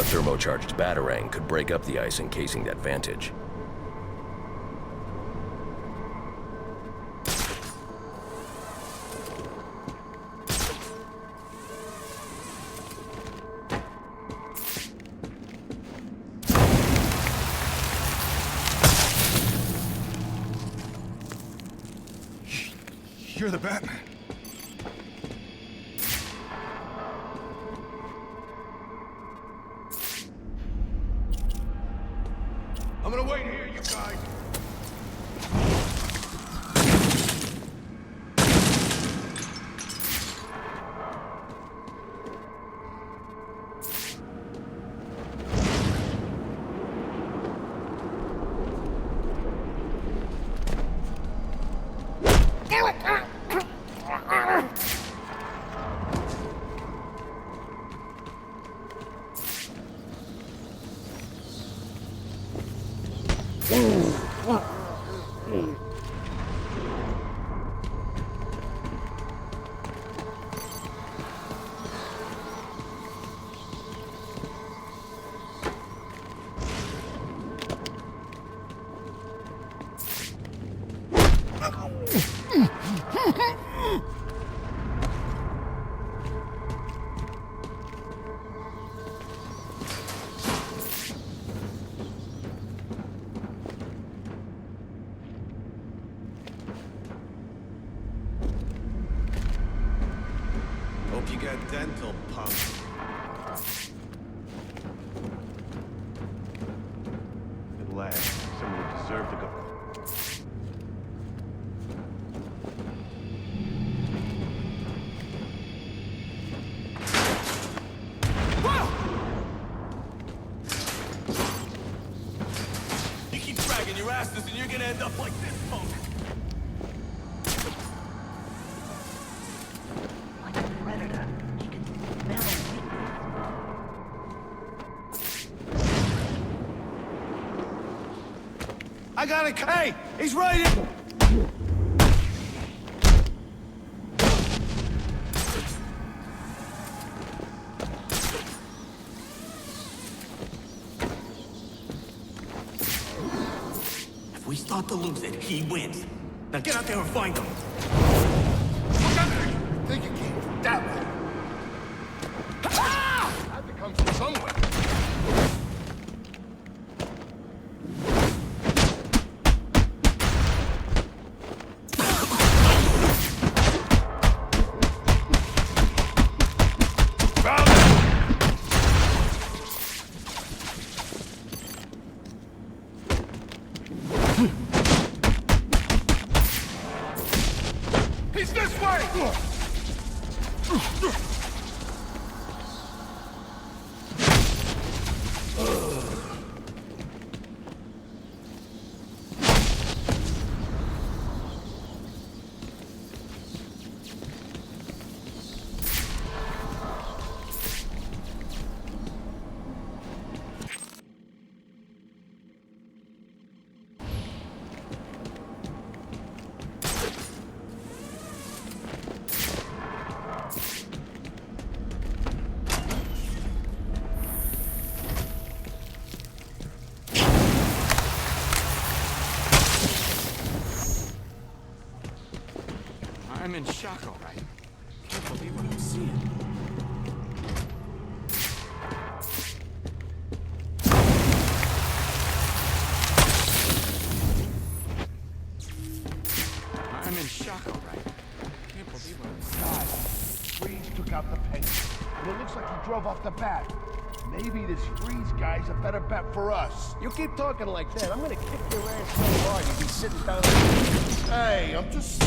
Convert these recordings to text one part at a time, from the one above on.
A thermo-charged Batarang could break up the ice encasing that vantage. You're the Batman. I'm gonna wait here, you guys. Hope you got dental, punk. At last, someone who deserved to go. You keep dragging your asses and you're gonna end up like this, punk. I got it. Hey, he's right in. If we start to lose it, he wins. Now get out there and find him. Look out there! I think it came from that way. Ah! Had to come from somewhere. He's this way! I'm in shock, all right. Can't believe what I'm seeing. I'm in shock, all right. Can't believe what I'm seeing. Freeze took out the penny, and it looks like he drove off the bat. Maybe this Freeze guy's a better bet for us. You keep talking like that, I'm gonna kick your ass so hard you'll be sitting down there. Hey, I'm just...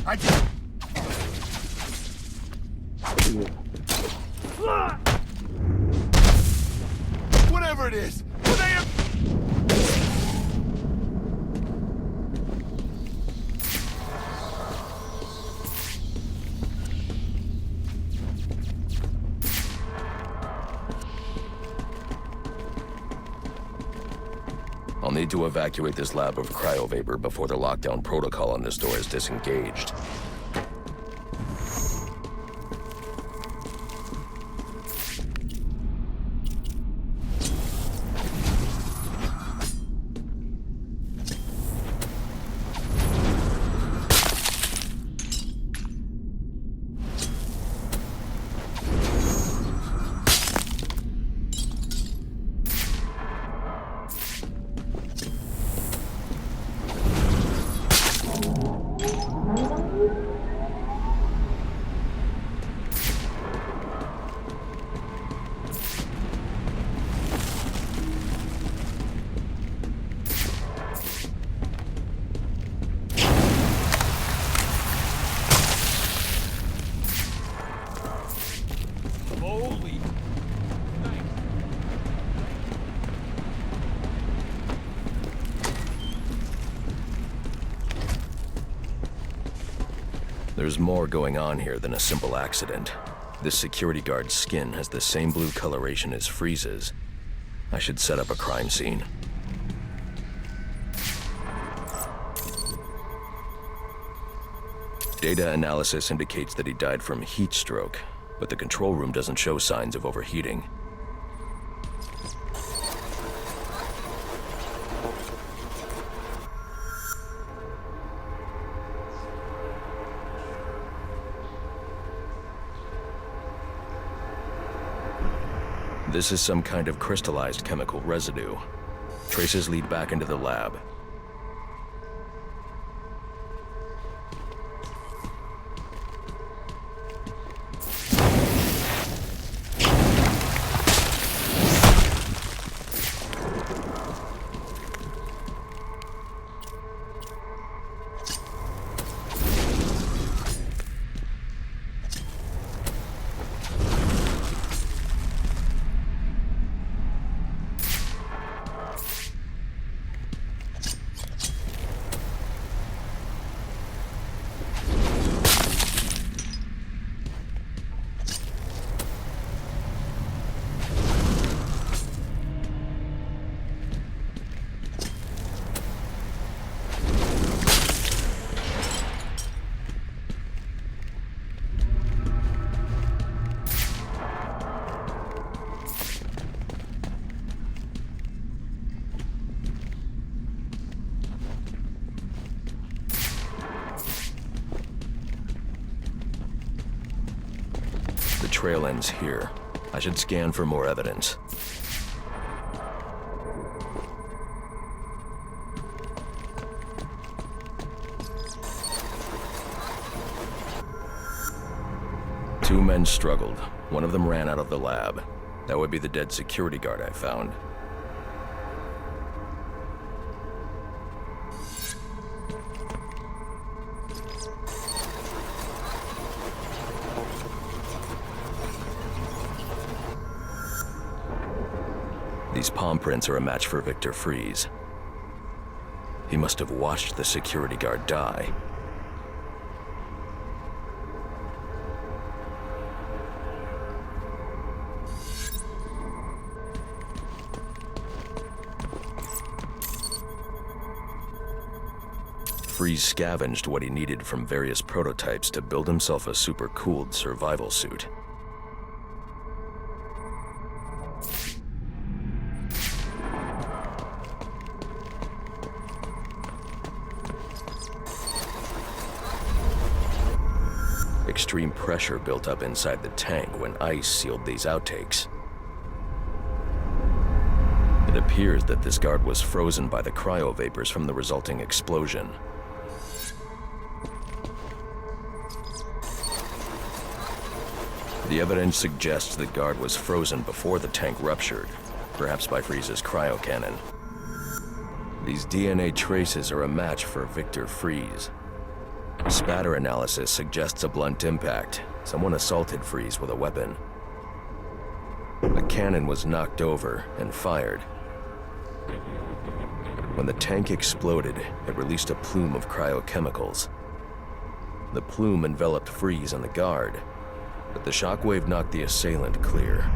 I just... Whatever it is, will they have... I'll need to evacuate this lab of cryovapor before the lockdown protocol on this door is disengaged. Holy. There's more going on here than a simple accident. This security guard's skin has the same blue coloration as Freeze's. I should set up a crime scene. Data analysis indicates that he died from heat stroke, but the control room doesn't show signs of overheating. This is some kind of crystallized chemical residue. Traces lead back into the lab. The trail ends here. I should scan for more evidence. Two men struggled. One of them ran out of the lab. That would be the dead security guard I found. These palm prints are a match for Victor Freeze. He must have watched the security guard die. Freeze scavenged what he needed from various prototypes to build himself a super-cooled survival suit. Extreme pressure built up inside the tank when ice sealed these outtakes. It appears that this guard was frozen by the cryovapors from the resulting explosion. The evidence suggests the guard was frozen before the tank ruptured, perhaps by Freeze's cryocannon. These DNA traces are a match for Victor Freeze. Spatter analysis suggests a blunt impact. Someone assaulted Freeze with a weapon. A cannon was knocked over and fired. When the tank exploded, it released a plume of cryochemicals. The plume enveloped Freeze and the guard, but the shockwave knocked the assailant clear.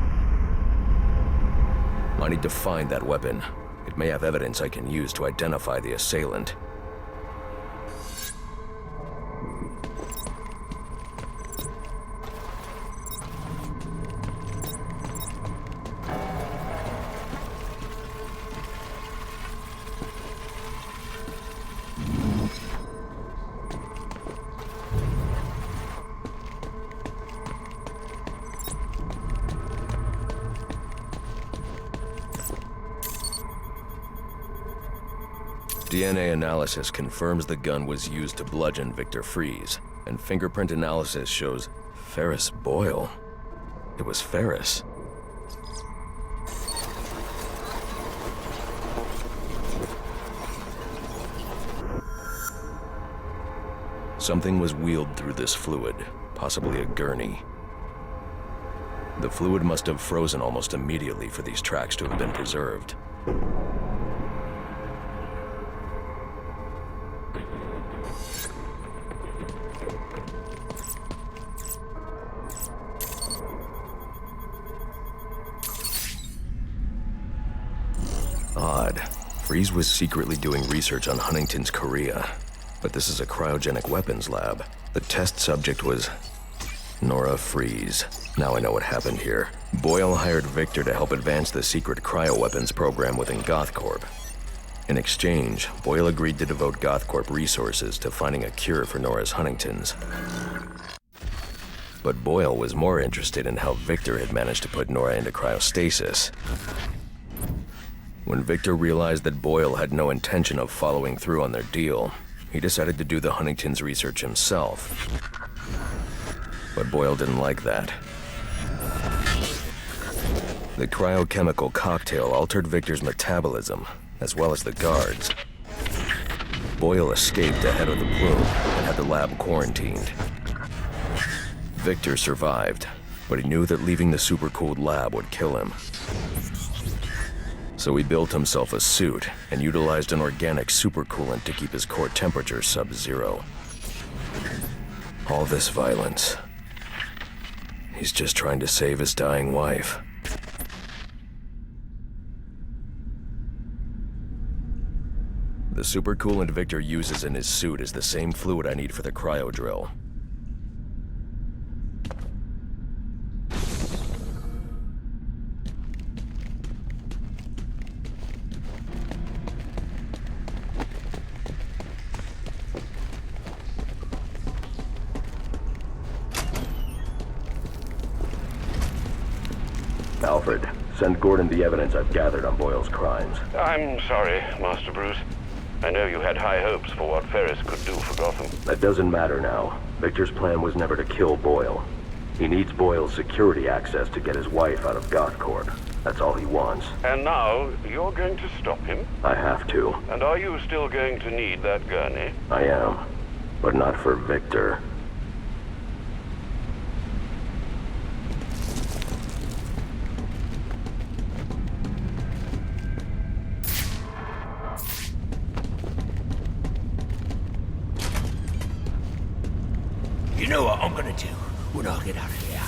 I need to find that weapon. It May have evidence I can use to identify the assailant. DNA analysis confirms the gun was used to bludgeon Victor Fries, and fingerprint analysis shows Ferris Boyle. It was Ferris. Something was wheeled through this fluid, possibly a gurney. The fluid must have frozen almost immediately for these tracks to have been preserved. Odd. Fries was secretly doing research on Huntington's Korea, but this is a cryogenic weapons lab. The test subject was Nora Fries. Now I know what happened here. Boyle hired Victor to help advance the secret cryoweapons program within Goth-Corp. In exchange, Boyle agreed to devote Goth-Corp resources to finding a cure for Nora's Huntingtons. But Boyle was more interested in how Victor had managed to put Nora into cryostasis. When Victor realized that Boyle had no intention of following through on their deal, he decided to do the Huntington's research himself. But Boyle didn't like that. The cryochemical cocktail altered Victor's metabolism, as well as the guards. Boyle escaped ahead of the plume and had the lab quarantined. Victor survived, but he knew that leaving the supercooled lab would kill him. So he built himself a suit and utilized an organic supercoolant to keep his core temperature sub-zero. All this violence. He's just trying to save his dying wife. The supercoolant Victor uses in his suit is the same fluid I need for the cryo drill. Alfred, send Gordon the evidence I've gathered on Boyle's crimes. I'm sorry, Master Bruce. I know you had high hopes for what Ferris could do for Gotham. That doesn't matter now. Victor's plan was never to kill Boyle. He needs Boyle's security access to get his wife out of Goth-Corp. That's all he wants. And now, you're going to stop him? I have to. And are you still going to need that gurney? I am. But not for Victor. You know what I'm gonna do when I get out of here?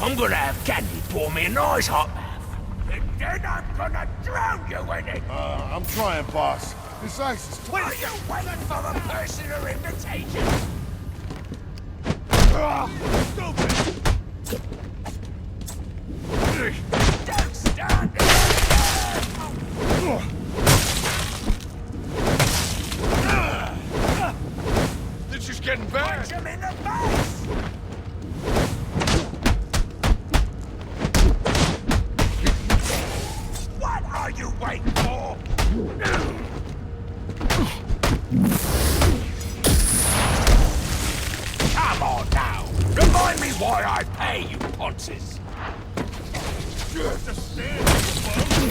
I'm gonna have Candy pour me a nice hot bath. And then I'm gonna drown you in it. I'm trying, boss. This ice is Will you wait for the personal invitation? stupid! Don't stand there! This is getting bad. Punch him in the face! What are you waiting for? Come on now! Remind me why I pay you, ponces! You have to stand, bum!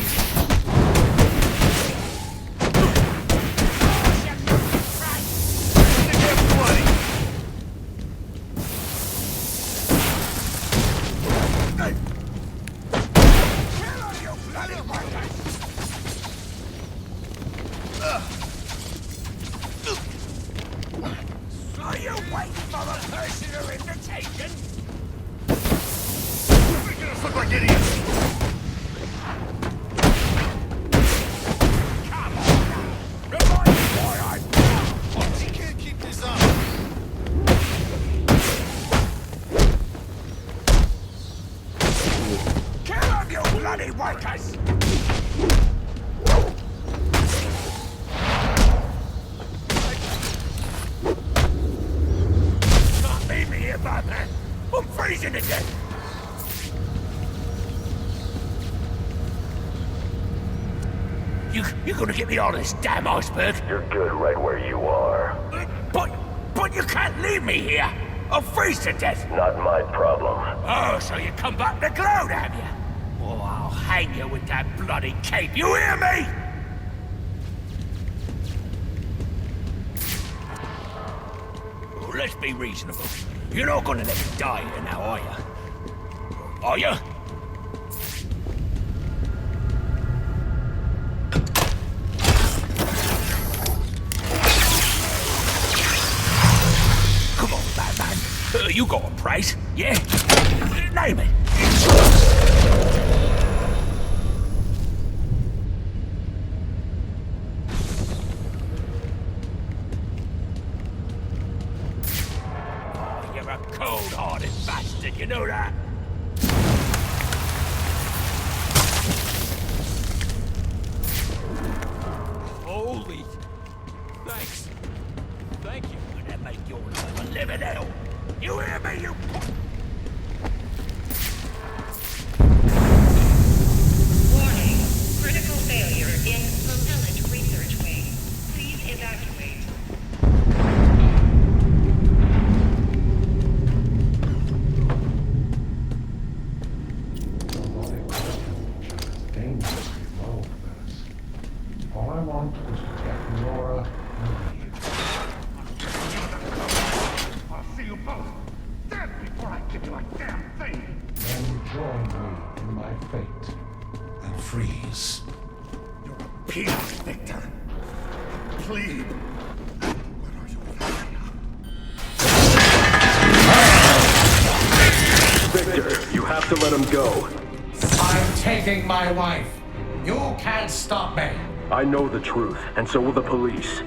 Are you waiting for the personal invitation? Making us look like idiots! berserkers! Can't leave me here, Batman! I'm freezing to death! You gonna get me out of this damn iceberg? You're good right where you are. But you can't leave me here! I'll freeze to death! Not my problem. Oh, so you come back to gloat, have you? Oh, I'll hang you with that bloody cape, you hear me? Oh, let's be reasonable. You're not gonna let me die here now, are you? Are you? Come on, Batman. You got a price, yeah? Name it. Oh, you're a cold-hearted bastard, you know that? Holy. Thanks. Thank you. Gonna make your life a living hell. You hear me, you... Warning. Critical failure in propellant research wing. Please evacuate. All I want is to get Nora and leave. I'll see you both dead before I give you a damn thing. Then join me in my fate and freeze. You're a piece, Victor. Please. Where are you Victor, you have to let him go. I'm taking my wife. You can't stop me. I know the truth, and so will the police.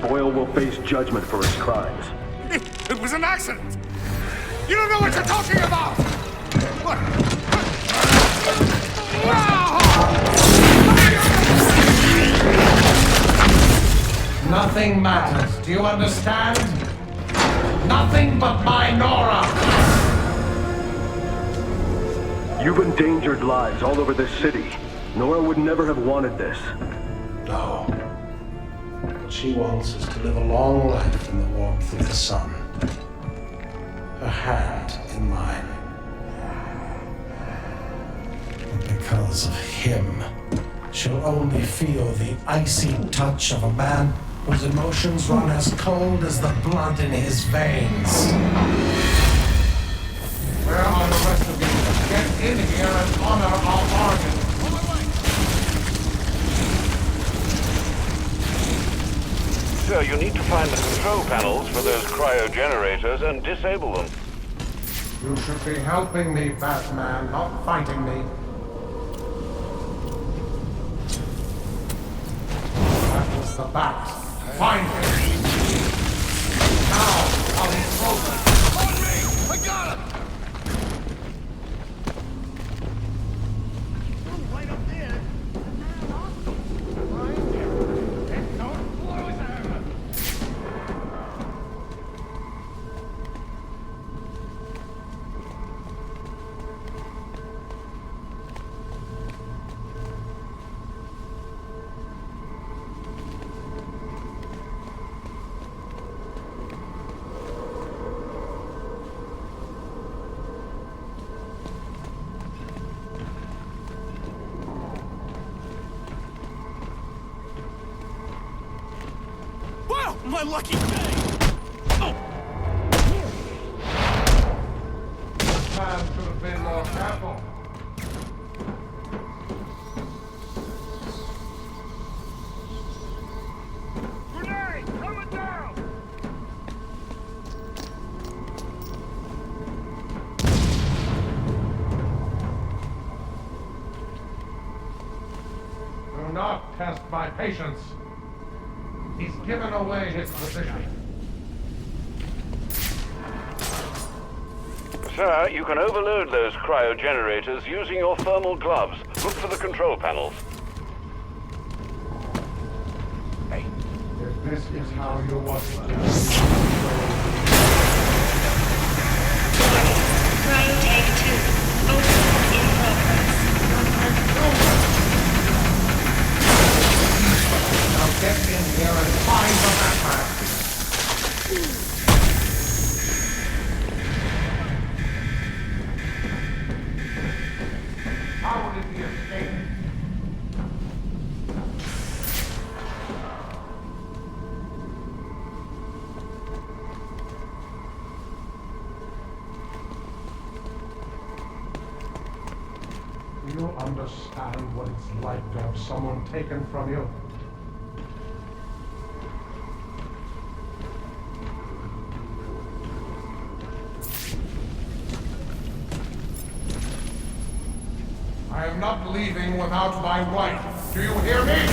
Boyle will face judgment for his crimes. It was an accident. You don't know what you're talking about. What? Nothing matters. Do you understand? Nothing but my Nora. You've endangered lives all over this city. Nora would never have wanted this. No. What she wants is to live a long life in the warmth of the sun. Her hand in mine. And because of him, she'll only feel the icy touch of a man whose emotions run as cold as the blood in his veins. Where are the rest of you? Get in here and honor our bargain. Sir, you need to find the control panels for those cryogenerators and disable them. You should be helping me, Batman, not fighting me. That was the bat. Find him! Now, I'll expose him. On me! I got him! Right up there. Right there. And don't close him! Wow, my lucky day! Oh! This man should have been more careful. Grenade! Coming down! Do not test my patience. He's given away his position. Sir, you can overload those cryogenerators using your thermal gloves. Look for the control panels. Hey, If this is how you want it to be. Cryo tank 2. Open in progress. Now get in here and find the Batman. How did he escape? Do you understand what it's like to have someone taken from you? I am not leaving without my wife. Do you hear me?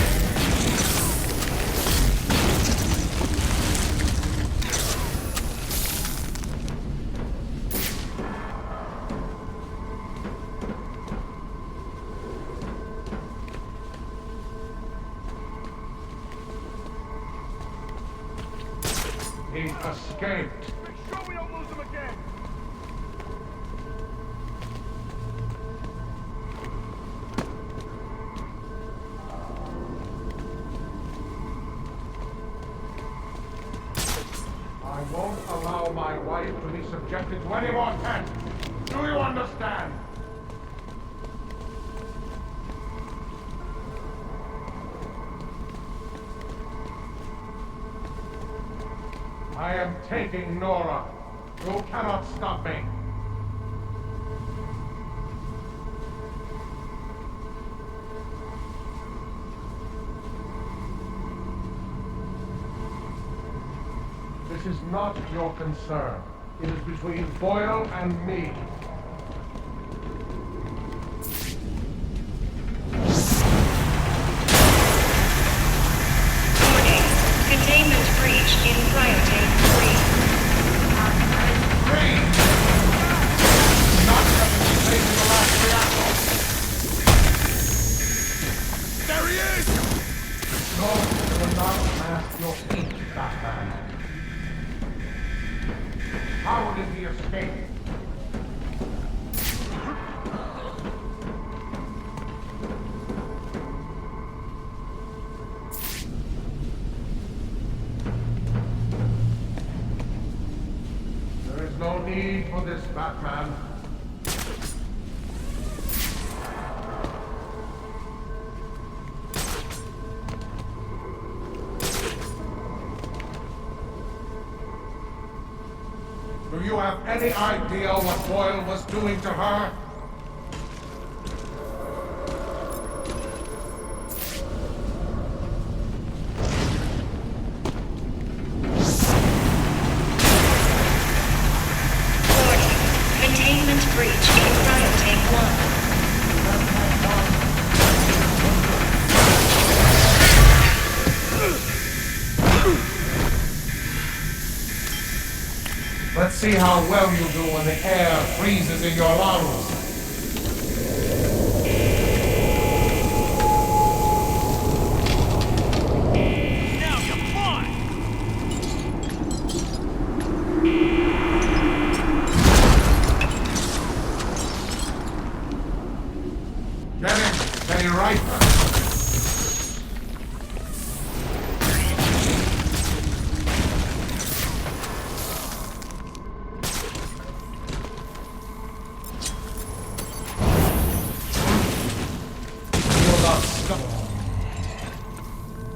He escaped. Make sure we don't lose him again. I won't allow my wife to be subjected to any more tests. Do you understand? I am taking Nora. You cannot stop me. This is not your concern. It is between Boyle and me. Warning. Containment breach in cryotank 3. Green! Not representing the last reactor. There he is! No, you will not mask your feet, Batman. How did he escape? There is no need for this, Batman. Do you have any idea what Boyle was doing to her? Warning. Containment breach in cryotank 1. Let's see how well you do when the air freezes in your lungs. now you're fine! Get him! Stay right.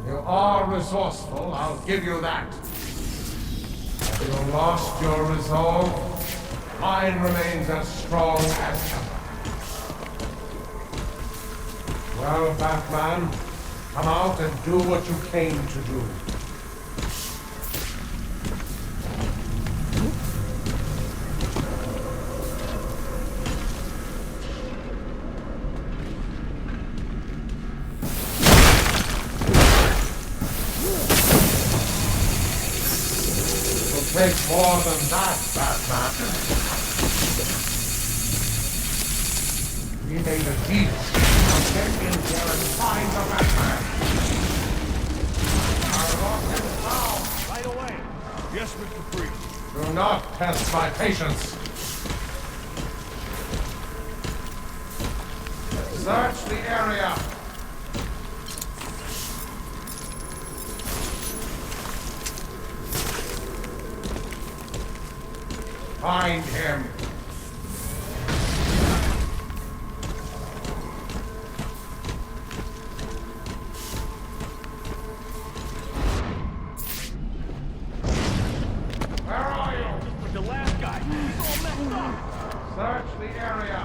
You are resourceful, I'll give you that. Have you lost your resolve? Mine remains as strong as ever. Well, Batman, come out and do what you came to do. Take more than that, Batman. We made a deal. Now get in there and find the Batman. I'll lock him down. Right away. Yes, Mr. Freeze. Do not test my patience. Search the area. Find him. Where are you? With the last guy. He's all messed up. Search the area.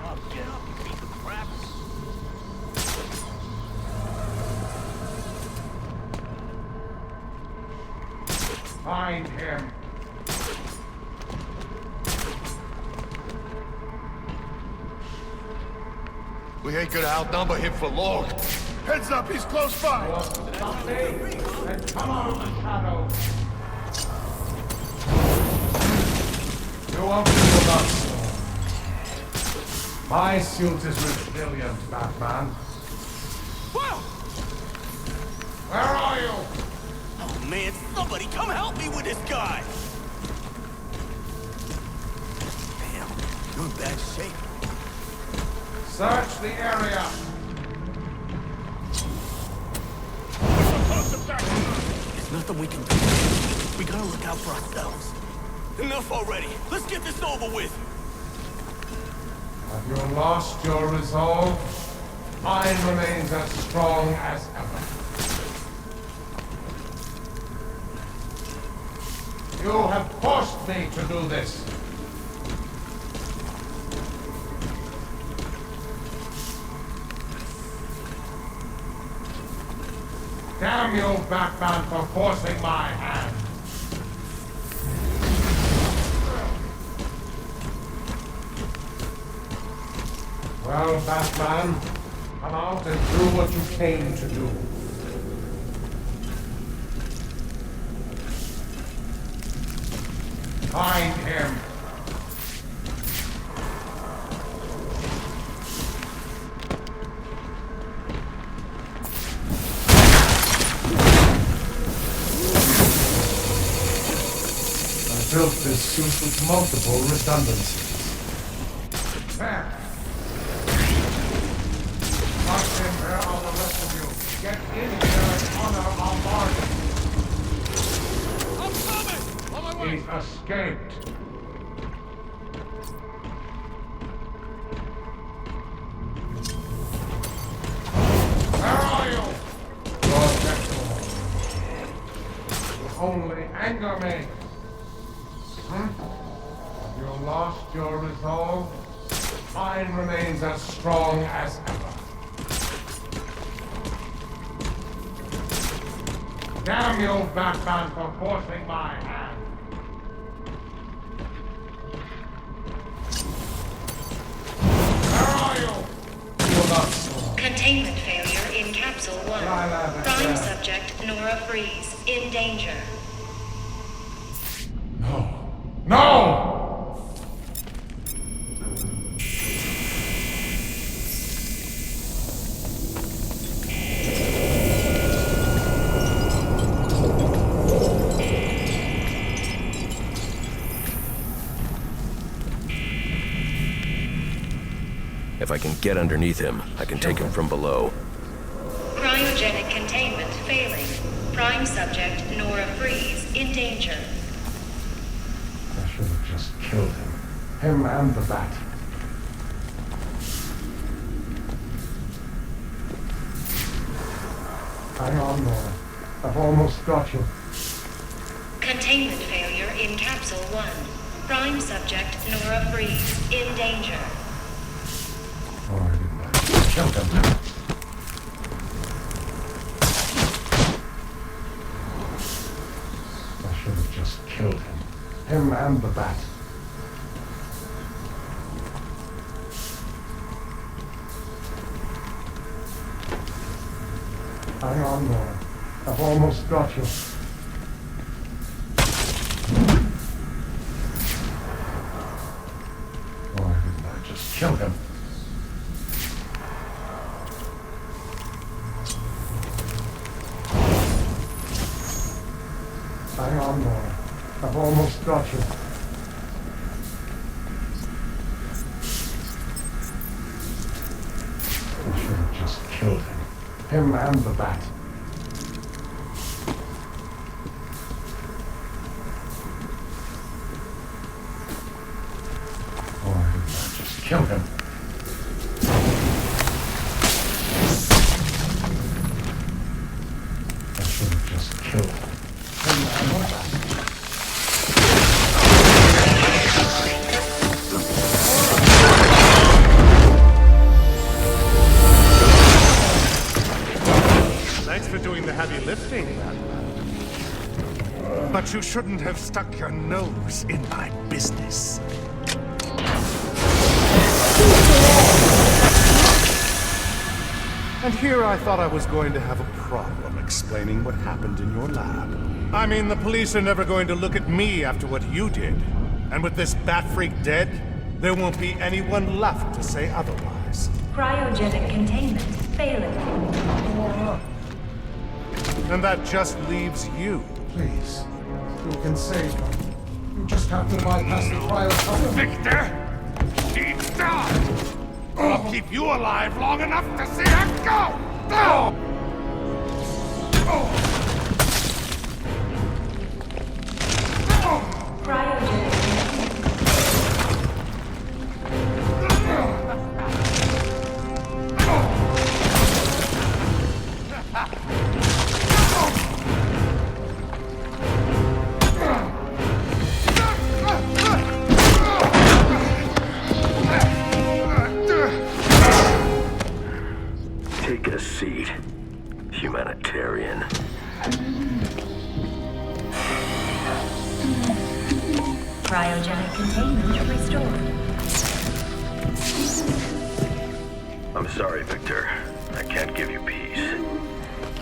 Oh, get up, you piece of crap. Find him. We ain't gonna outnumber him for long. Heads up, he's close by. Nothing. Then come out of the shadow. You won't feel that storm. My suit is resilient, Batman. Whoa! Where are you? Oh, man, somebody come help me with this guy! Damn, you're in bad shape. Search the area. There's nothing we can do. We gotta look out for ourselves. Enough already. Let's get this over with. Have you lost your resolve? Mine remains as strong as ever. You have forced me to do this. Damn you, Batman, for forcing my hand. Well, Batman, come out and do what you came to do. Find him. I built this suit with multiple redundancies. There. Martin, where are the rest of you? Get in here and honor our bargain. I'm coming! On my way! He's escaped. Where are you? Protector. You only anger me. Have you lost your resolve? Mine remains as strong as ever. Damn you, Batman, for forcing my hand. Where are you? You're not strong. Containment failure in Capsule 1. Prime subject Nora Freeze in danger. No. No! If I can get underneath him, I can take him from below. Cryogenic containment failing. Prime subject Nora Freeze in danger. I should have just killed him. Him and the bat. Hang on, Nora. I've almost got you. Containment failure in Capsule 1. Prime subject Nora Freeze in danger. Oh, I didn't. Killed him. I should have just killed him. Him and the bat. Hang on, Nora. I've almost got you. kill him. Hang on, Nora. I've almost got you. I should have just killed him. Him and the bat. Why didn't I just kill him? I should have just killed him. Him and the bat. Thanks for doing the heavy lifting, Batman. But you shouldn't have stuck your nose in my business. And here I thought I was going to have a problem explaining what happened in your lab. I mean, the police are never going to look at me after what you did. And with this bat freak dead, there won't be anyone left to say otherwise. Cryogenic containment failing. And that just leaves you. Please. You can save him. You just have to bypass the cryo. Victor! She's done! I'll keep you alive long enough to see her go! No! Cryogenic. Take a seat, humanitarian. Cryogenic containment restored. I'm sorry, Victor. I can't give you peace,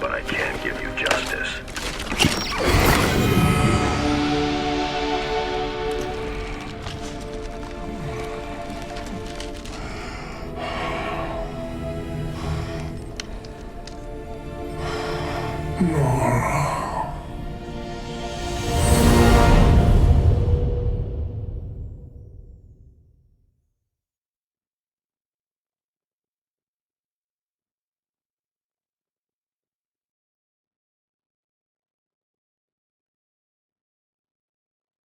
but I can give you justice.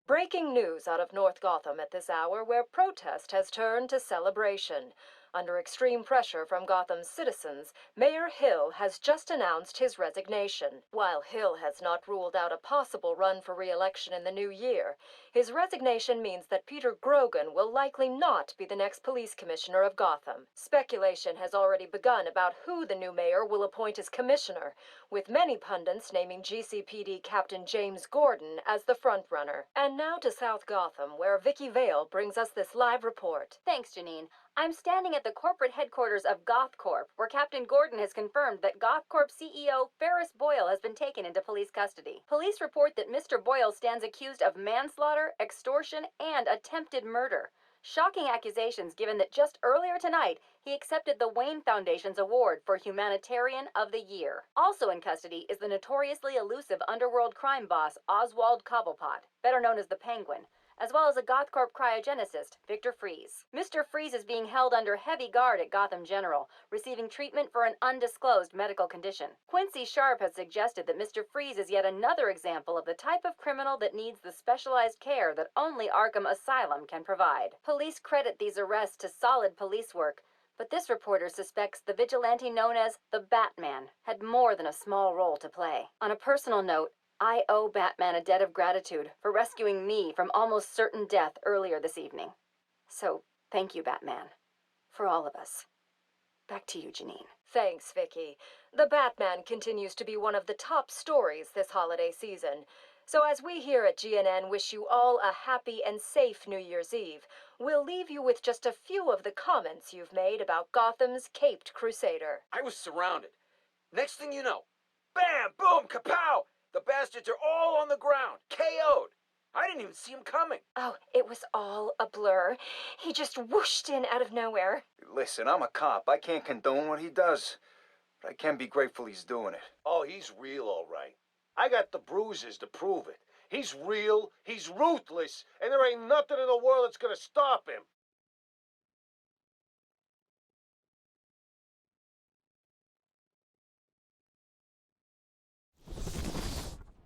Breaking news out of North Gotham at this hour, where protest has turned to celebration. Under extreme pressure from Gotham's citizens, Mayor Hill has just announced his resignation. While Hill has not ruled out a possible run for re-election in the new year, his resignation means that Peter Grogan will likely not be the next police commissioner of Gotham. Speculation has already begun about who the new mayor will appoint as commissioner, with many pundits naming GCPD Captain James Gordon as the frontrunner. And now to South Gotham, where Vicky Vale brings us this live report. Thanks, Janine. I'm standing at the corporate headquarters of Goth-Corp, where Captain Gordon has confirmed that Goth-Corp CEO Ferris Boyle has been taken into police custody. Police report that Mr. Boyle stands accused of manslaughter, extortion, and attempted murder. Shocking accusations given that just earlier tonight, he accepted the Wayne Foundation's award for Humanitarian of the Year. Also in custody is the notoriously elusive underworld crime boss Oswald Cobblepot, better known as the Penguin, as well as a Goth-Corp cryogenicist, Victor Freeze. Mr. Freeze is being held under heavy guard at Gotham General, receiving treatment for an undisclosed medical condition. Quincy Sharp has suggested that Mr. Freeze is yet another example of the type of criminal that needs the specialized care that only Arkham Asylum can provide. Police credit these arrests to solid police work, but this reporter suspects the vigilante known as the Batman had more than a small role to play. On a personal note, I owe Batman a debt of gratitude for rescuing me from almost certain death earlier this evening. So, thank you, Batman. For all of us. Back to you, Janine. Thanks, Vicky. The Batman continues to be one of the top stories this holiday season. So as we here at GNN wish you all a happy and safe New Year's Eve, we'll leave you with just a few of the comments you've made about Gotham's Caped Crusader. I was surrounded. Next thing you know, bam, boom, kapow! The bastards are all on the ground, KO'd. I didn't even see him coming. Oh, it was all a blur. He just whooshed in out of nowhere. Listen, I'm a cop. I can't condone what he does. But I can be grateful he's doing it. Oh, he's real, all right. I got the bruises to prove it. He's real, he's ruthless, and there ain't nothing in the world that's gonna stop him.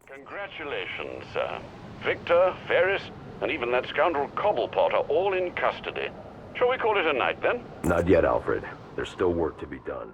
Congratulations, sir. Victor, Ferris, and even that scoundrel Cobblepot are all in custody. Shall we call it a night, then? Not yet, Alfred. There's still work to be done.